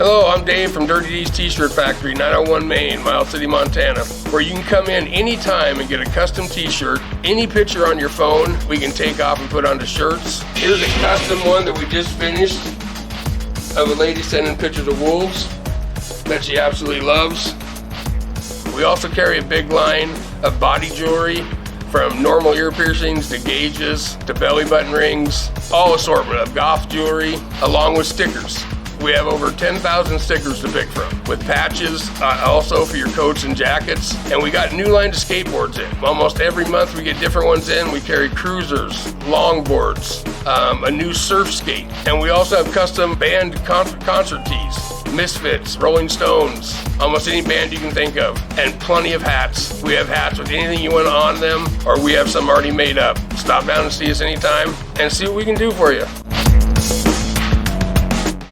Hello, I'm Dave from Dirty D's T-Shirt Factory, 901 Main, Miles City, Montana, where you can come in anytime and get a custom T-shirt. Any picture on your phone, we can take off and put onto shirts. Here's a custom one that we just finished of a lady sending pictures of wolves that she absolutely loves. We also carry a big line of body jewelry, from normal ear piercings to gauges to belly button rings, all assortment of goth jewelry, along with stickers. We have over 10,000 stickers to pick from, with patches also for your coats and jackets. And we got new line of skateboards in. Almost every month we get different ones in. We carry cruisers, longboards, a new surf skate. And we also have custom band concert tees, Misfits, Rolling Stones, almost any band you can think of, and plenty of hats. We have hats with anything you want on them, or we have some already made up. Stop down and see us anytime and see what we can do for you.